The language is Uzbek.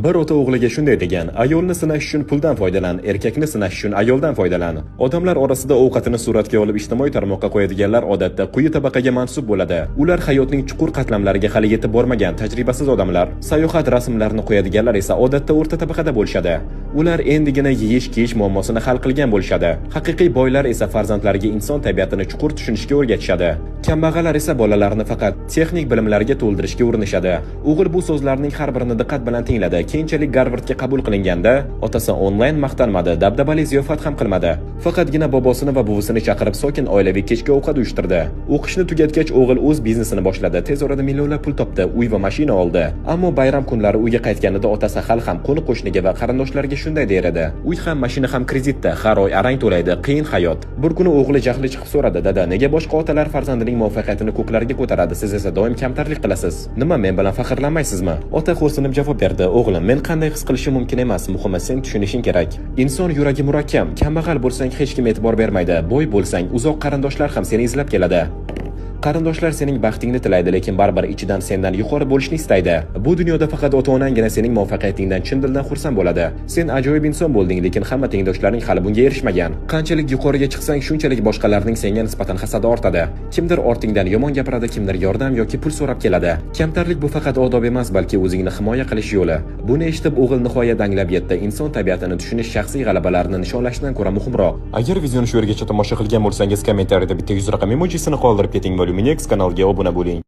Bir ota o'g'liga shunday degan: ayolni sinash uchun puldan foydalan, erkakni sinash uchun ayoldan foydalan. Odamlar orasida ovqatini suratga olib ijtimoiy tarmoqqa qo'yadiganlar odatda quyi tabaqaga mansub bo'ladi. Ular hayotning chuqur qatlamlariga hali yetib bormagan tajribasiz odamlar. Sayohat rasmlarini qo'yadiganlar esa odatda o'rta tabaqada bo'lishadi. Ular endigina yeyish-kiyish muammosini hal qilgan bo'lishadi. Haqiqiy boylar esa farzandlariga inson tabiatini chuqur tushunishga o'rgatishadi. Kambag'allar esa bolalarini faqat texnik bilimlarga to'ldirishga urinishadi. O'g'il bu so'zlarning har birini diqqat bilan tingladi. Keyinchalik Garvardga qabul qilinganda, otasi onlayn maqtanmadi, dabdabali ziyofat ham qilmadi. Faqatgina bobosini va buvisini chaqirib sokin oilaviy kechki ovqat uyushtirdi. O'qishni tugatgach, o'g'il o'z biznesini boshladi. Tez orada millionlab pul topdi, uy va mashina oldi. Ammo bayram kunlari uyga qaytganida otasi hali ham qo'ni-qo'shniga va qarindoshlariga shunday der edi: "Uy ham, mashina ham kreditda, har oy arang to'laydi, qiyin hayot." Bir kuni o'g'li jahli chiqib so'radi: "Dada, nega boshqa otalar farzandining muvaffaqiyatini ko'klarga ko'taradi, siz esa doim kamtarlik qilasiz? Nima, men bilan faxrlanmaysizmi?" Ota xo'rsinib javob berdi: "O'g'lim, men qanday his qilishim mumkin emas, muhimi sen tushunishing kerak. Inson yuragi murakkab, kambag'al bo'lsang hech kim e'tibor bermaydi, boy bo'lsang uzoq qarindoshlar ham seni izlab keladi. Qarindoshlar sening baxtingni tilaydi, lekin baribir ichidan sendan yuqori bo'lishni istaydi. Bu dunyoda faqat ota-onangina sening muvaffaqiyatingdan chin dildan xursand bo'ladi. Sen ajoyib inson bo'lding, lekin hamma tengdoshlaring hali bunga erishmagan. Qanchalik yuqoriga chiqsang, shunchalik boshqalarning senga nisbatan hasadi ortadi. Kimdir ortingdan yomon gapiradi, kimdir yordam yoki pul so'rab keladi. Kamtarlik bu faqat odob emas, balki o'zingni himoya qilish yo'li." Buni eshitib o'g'il nihoyat anglab yetdi. Inson tabiatini tushunish shaxsiy g'alabalarni nishonlashdan ko'ra muhimroq. Agar videoni shu yergacha tomosha qilgan bo'lsangiz, kommentariyada bitta 100 raqam emojisini qoldirib keting. Luminex kanaliga obuna bo'ling.